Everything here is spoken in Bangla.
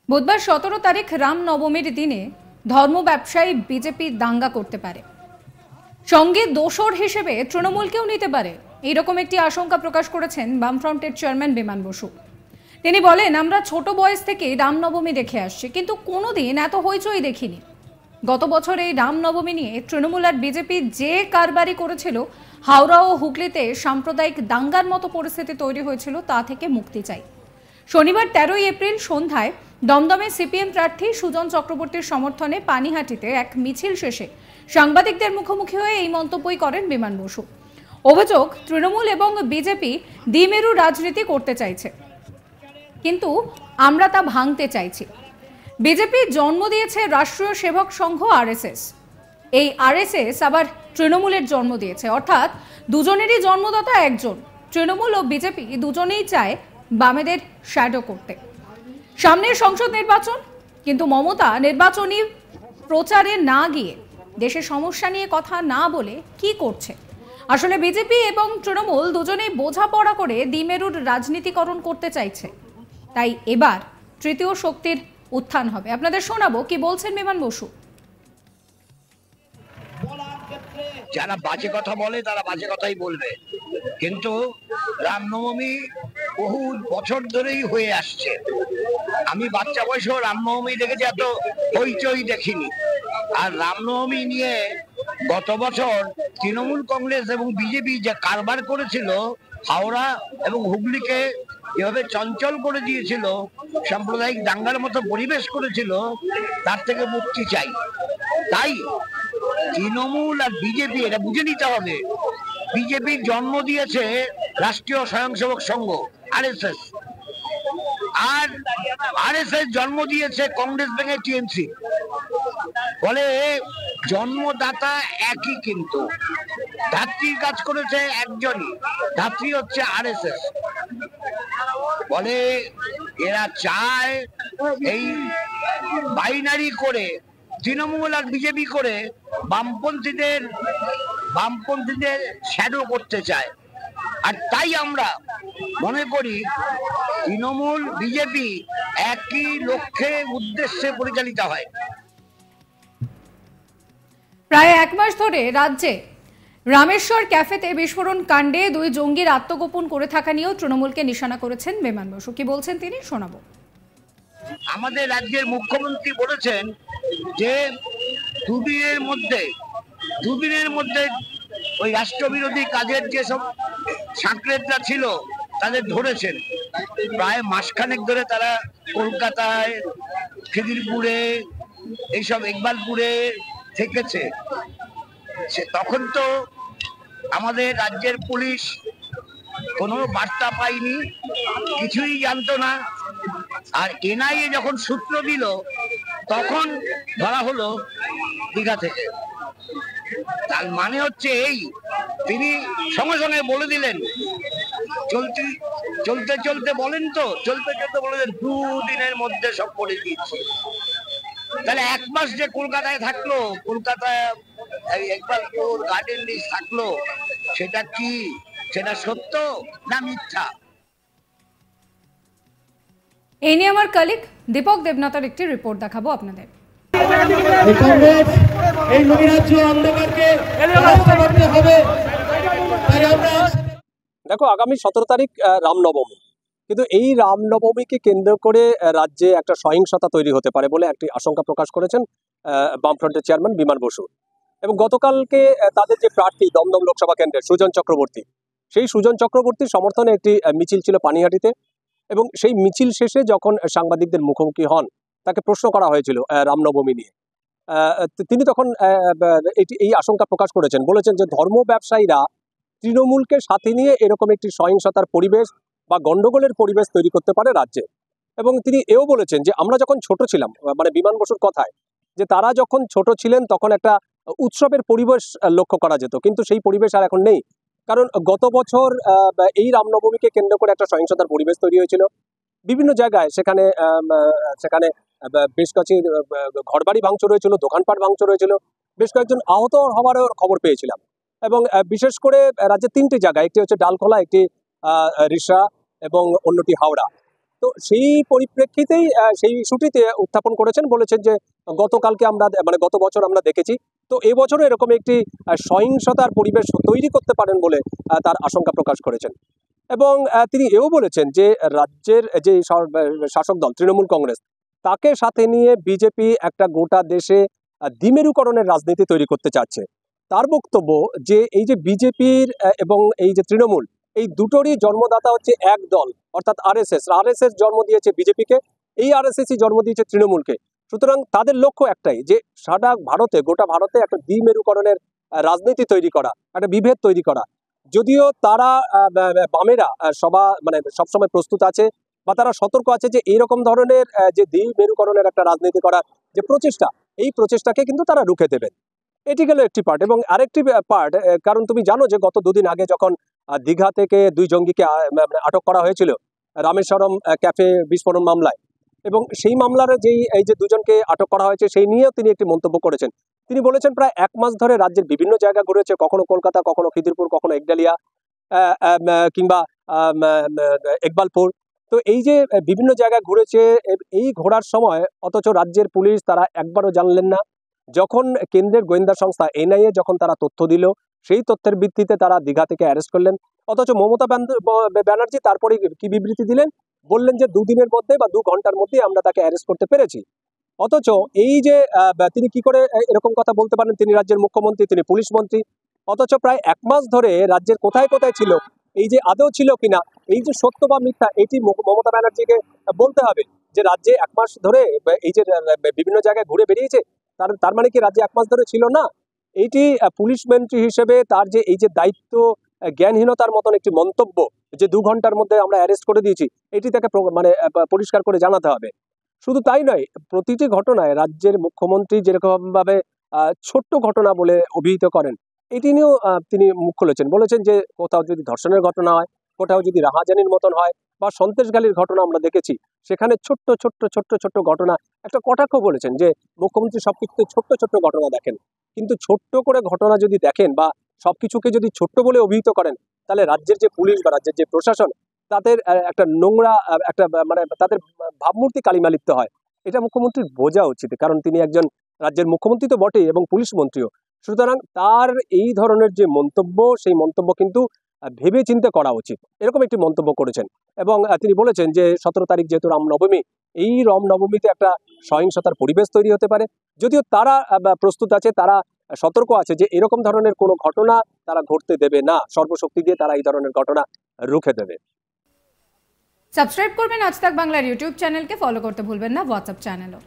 বুধবার 17 তারিখ রামনবমীর দিনে ধর্ম ব্যবসায়ী বিজেপি দাঙ্গা করতে পারে, সঙ্গে দোসর হিসেবে তৃণমূলকেও নিতে পারে, এইরকম একটি আশঙ্কা প্রকাশ করেছেন বামফ্রন্টের চেয়ারম্যান বিমান বসু। তিনি বলেন, আমরা ছোট বয়স থেকে রামনবমী দেখে আসছি, কিন্তু কোনোদিন এত হইচই দেখিনি। গত বছর এই রামনবমী নিয়ে তৃণমূল আর বিজেপি যে কারবারি করেছিল, হাওড়া ও হুগলিতে সাম্প্রদায়িক দাঙ্গার মতো পরিস্থিতি তৈরি হয়েছিল, তা থেকে মুক্তি চাই। শনিবার 13 এপ্রিল সন্ধ্যায় দমদমে সিপিএম প্রার্থী সুজন চক্রবর্তীর সমর্থনে পানিহাটিতে এক মিছিল শেষে সাংবাদিকদের মুখোমুখি হয়ে এই মন্তব্যই করেন বিমান বসু। অভিযোগ, তৃণমূল এবং বিজেপি দ্বিমেরু রাজনীতি করতে চাইছে, কিন্তু আমরা তা ভাঙতে চাইছি। বিজেপি জন্ম দিয়েছে রাষ্ট্রীয় সেবক সংঘ আরএসএস, এই আরএসএস আবার তৃণমূলের জন্ম দিয়েছে, অর্থাৎ দুজনেরই জন্মদাতা একজন। তৃণমূল ও বিজেপি দুজনেই চায় বামেদের শ্যাডো করতে। সামনে সংসদ নির্বাচন, কিন্তু মমতা নির্বাচনী প্রচারে না গিয়ে, দেশের সমস্যা নিয়ে কথা না বলে কি করছে? আসলে বিজেপি এবং তৃণমূল দুজনেই বোঝাপড়া করে দ্বিমেরুর রাজনীতিকরণ করতে চাইছে। তাই এবার তৃতীয় শক্তির উত্থান হবে। আপনাদের শোনাবো কি বলছেন বিমান বসু। যারা বাজে কথা বলে তারা বাজে কথাই বলবে, কিন্তু রামনবমী বহু বছর ধরেই হয়ে আসছে। আমি বাচ্চা বয়সেও রামনবমী দেখেছি, এত হইচই দেখিনি। আর রামনবমী নিয়ে গত বছর তৃণমূল কংগ্রেস এবং বিজেপি যে কারবার করেছিল, হাওড়া এবং হুগলিকে যেভাবে চঞ্চল করে দিয়েছিল, সাম্প্রদায়িক দাঙ্গার মতো পরিবেশ করেছিল, তার থেকে মুক্তি চাই। তাই তৃণমূল আর বিজেপি এটা বুঝে নিতে হবে, বিজেপির জন্ম দিয়েছে রাষ্ট্রীয় স্বয়ংসেবক সংঘ আরএসএস, আর আরএসএস জন্ম দিয়েছে কংগ্রেস ভেঙে টিএমসি। বলে জন্মদাতা একই, কিন্তু ধাত্রীর কাজ করেছে একজনই, ধাত্রী হচ্ছে আরএসএস। বলে এরা চায় এই বাইনারি করে, তৃণমূল আর বিজেপি করে বামপন্থীদের শ্যাডো করতে চায়। আর তাই আমরা মনে করি তৃণমূল বিজেপি একই লক্ষ্যে উদ্দেশ্যে পরিচালিত হয়। প্রায় এক মাস ধরে রাজ্যে রামেশ্বর ক্যাফেতে বিস্ফোরণ কাণ্ডে 2 জঙ্গির আত্মগোপন করে থাকা নিয়েও তৃণমূলকে নিশানা করেছেন বিমান বসু। কি বলছেন তিনি, শোনাবো। আমাদের রাজ্যের মুখ্যমন্ত্রী বলেছেন যে দুদিনের মধ্যে ওই রাষ্ট্রবিরোধী কাজের যেসব সাঁকড়েদরা ছিল তাদের ধরেছেন। প্রায় মাসখানেক ধরে তারা কলকাতায়, খিদিরপুরে, এইসব ইকবালপুরে থেকেছে। তখন তো আমাদের রাজ্যের পুলিশ কোনো বার্তা পায়নি, কিছুই জানতো না। আর এনআইএ যখন সূত্র দিল, তখন ধরা হলো দীঘা থেকে। তার মানে হচ্ছে এই, তিনি সঙ্গে সঙ্গে বলে দিলেন, চলতে বলেন তো, চলতে বলেছেন 2 দিনের মধ্যে সব করে দিচ্ছি। তাহলে 1 মাস যে কলকাতায় থাকলো, কলকাতায় ইকবালপুর গার্ডেন রিচ থাকলো, সেটা কি, সেটা সত্য না মিথ্যা? এই নিয়ে আমার কলিগ দীপক দেবনাথার একটি রিপোর্ট দেখাবো আপনাদের। দেখো, আগামী 17 তারিখ রামনবমী, কিন্তু এই রামনবমীকে কেন্দ্র করে রাজ্যে একটা সহিংসতা তৈরি হতে পারে বলে একটি আশঙ্কা প্রকাশ করেছেন বামফ্রন্টের চেয়ারম্যান বিমান বসু। এবং গতকালকে তাদের যে প্রার্থী দমদম লোকসভা কেন্দ্রের সুজন চক্রবর্তী, সেই সুজন চক্রবর্তীর সমর্থনে একটি মিছিল ছিল পানিহাটিতে। এবং সেই মিছিল শেষে যখন সাংবাদিকদের মুখোমুখি হন, তাকে প্রশ্ন করা হয়েছিল রামনবমী নিয়ে। তিনি তখন এই আশঙ্কা প্রকাশ করেছেন, বলেছেন যে ধর্ম ব্যবসায়ীরা তৃণমূলকে সাথে নিয়ে এরকম একটি সহিংসতার পরিবেশ বা গন্ডগোলের পরিবেশ তৈরি করতে পারে রাজ্যে। এবং তিনি এও বলেছেন যে আমরা যখন ছোট ছিলাম, মানে বিমান বসুর কথায়, যে তারা যখন ছোট ছিলেন তখন একটা উৎসবের পরিবেশ লক্ষ্য করা যেত, কিন্তু সেই পরিবেশ আর এখন নেই। কারণ গত বছর এই রামনবমীকে কেন্দ্র করে একটা সহিংসতার পরিবেশ তৈরি হয়েছিল বিভিন্ন জায়গায়। সেখানে বেশ কয়েকটি ঘরবাড়ি ভাঙচুর হয়েছিল, দোকানপাট ভাঙচুর হয়েছিল, বেশ কয়েকজন আহত হওয়ারও খবর পেয়েছিলাম। এবং বিশেষ করে রাজ্যের 3টি জায়গায়, একটি হচ্ছে ডালখোলা, একটি রিষড়া এবং অন্যটি হাওড়া। তো সেই পরিপ্রেক্ষিতেই সেই ইস্যুটিতে উত্থাপন করেছেন, বলেছেন যে গতকালকে আমরা মানে গত বছর আমরা দেখেছি, তো এবছরও এরকম একটি সহিংসতার পরিবেশ তৈরি করতে পারেন বলে তার আশঙ্কা প্রকাশ করেছেন। এবং তিনি এও বলেছেন যে রাজ্যের যে শাসক দল তৃণমূল কংগ্রেস, তাকে সাথে নিয়ে বিজেপি একটা গোটা দেশে দ্বিমেরুকরণের রাজনীতি তৈরি করতে চাচ্ছে। তার বক্তব্য যে এই যে বিজেপির এবং এই যে তৃণমূল, এই দুটোরই জন্মদাতা হচ্ছে এক দল, অর্থাৎ আরএসএস জন্ম দিয়েছে বিজেপিকে, এই আরএসএসই জন্ম দিয়েছে তৃণমূলকে। সুতরাং তাদের লক্ষ্য একটাই, যে সারা ভারতে, গোটা ভারতে একটা দ্বিমেরুকরণের রাজনীতি তৈরি করা, একটা বিভেদ তৈরি করা। যদিও তারা বামেরা মানে সবসময় প্রস্তুত আছে বা তারা সতর্ক আছে যে এইরকম ধরনের যে দ্বিমেরুকরণের একটা রাজনীতি করার যে প্রচেষ্টা, এই প্রচেষ্টাকে কিন্তু তারা রুখে দেবেন। এটি গেল একটি পার্ট। এবং আরেকটি পার্ট, কারণ তুমি জানো যে গত দুদিন আগে যখন দীঘা থেকে 2 জঙ্গিকে আটক করা হয়েছিল রামেশ্বরম ক্যাফে বিস্ফোরণ মামলায়, এবং সেই মামলার এই যে 2 জনকে আটক করা হয়েছে সেই নিয়েও তিনি একটি মন্তব্য করেছেন। তিনি বলেছেন প্রায় 1 মাস ধরে রাজ্যের বিভিন্ন জায়গা ঘুরেছে, কখনো কলকাতা, কখনো খিদিরপুর, কখনো একডালিয়া কিংবা ইকবালপুর। তো এই যে বিভিন্ন জায়গায় ঘুরেছে, এই ঘোরার সময় অথচ রাজ্যের পুলিশ তারা একবারও জানলেন না। যখন কেন্দ্রের গোয়েন্দা সংস্থা এনআইএ যখন তারা তথ্য দিল, সেই তথ্যের ভিত্তিতে তারা দীঘা থেকে অ্যারেস্ট করলেন। অথচ মমতা ব্যানার্জি তারপরে কি বিবৃতি দিলেন, বললেন যে 2 দিনের মধ্যে বা 2 ঘন্টার মধ্যে আমরা তাকে অ্যারেস্ট করতে পেরেছি। অথচ এই যে তিনি কি করে এরকম কথা বলতে পারেন, তিনি রাজ্যের মুখ্যমন্ত্রী, তিনি পুলিশ মন্ত্রী, অথচ প্রায় 1 মাস ধরে রাজ্যের কোথায় কোথায় ছিল, এই যে আদৌ ছিল কিনা, এই যে সত্য বা মিথ্যা, এটি মমতা ব্যানার্জিকে বলতে হবে। যে রাজ্যে 1 মাস ধরে এই যে বিভিন্ন জায়গায় ঘুরে বেরিয়েছে, তার মানে কি রাজ্যে 1 মাস ধরে ছিল না? এইটি পুলিশ মন্ত্রী হিসেবে তার যে এই যে দায়িত্ব জ্ঞানহীনতার মতন একটি মন্তব্য, যে 2 ঘন্টার মধ্যে আমরা অ্যারেস্ট করে দিয়েছি, এটি তাকে মানে পরিষ্কার করে জানাতে হবে। শুধু তাই নয়, প্রতিটি ঘটনায় রাজ্যের মুখ্যমন্ত্রী যেরকম ভাবে ছোট্ট ঘটনা বলে অভিহিত করেন, এটি নিয়েও তিনি মুখ খুলেছেন। বলেছেন যে কোথাও যদি ধর্ষণের ঘটনা হয়, কোথাও যদি রাহাজানির মতন হয় বা সন্ত্রাসগালির ঘটনা আমরা দেখেছি, সেখানে ছোট্ট ছোট্ট ছোট্ট ছোট্ট ঘটনা, একটা কটাক্ষ বলেছেন যে মুখ্যমন্ত্রী সবকিছুতে ছোট্ট ছোট্ট ঘটনা দেখেন। কিন্তু ছোট্ট করে ঘটনা যদি দেখেন বা সবকিছুকে যদি ছোট্ট বলে অভিহিত করেন, তাহলে রাজ্যের যে পুলিশ বা রাজ্যের যে প্রশাসন, তাদের একটা নোংরা একটা মানে তাদের ভাবমূর্তি কালিমালিপ্ত হয়। এটা মুখ্যমন্ত্রীর বোঝা উচিত, কারণ তিনি একজন রাজ্যের মুখ্যমন্ত্রী তো বটেই এবং পুলিশ মন্ত্রীও। সুতরাং তার এই ধরনের যে মন্তব্য, সেই মন্তব্য কিন্তু ভেবে চিন্তে করা উচিত, এরকম একটি মন্তব্য করেছেন। এবং তিনি বলেছেন যে 17 তারিখ যেহেতু রামনবমী, এই রামনবমীতে একটা সহিংসতার পরিবেশ তৈরি হতে পারে। যদিও তারা প্রস্তুত আছে, তারা সতর্ক আছে যে এরকম ধরনের কোনো ঘটনা তারা ঘটতে দেবে না, সর্বশক্তি দিয়ে তারা এই ধরনের ঘটনা রুখে দেবে। সাবস্ক্রাইব করবেন আজ তাক বাংলার ইউটিউব চ্যানেলকে, ফলো করতে ভুলবেন না হোয়াটসঅ্যাপ চ্যানেলও।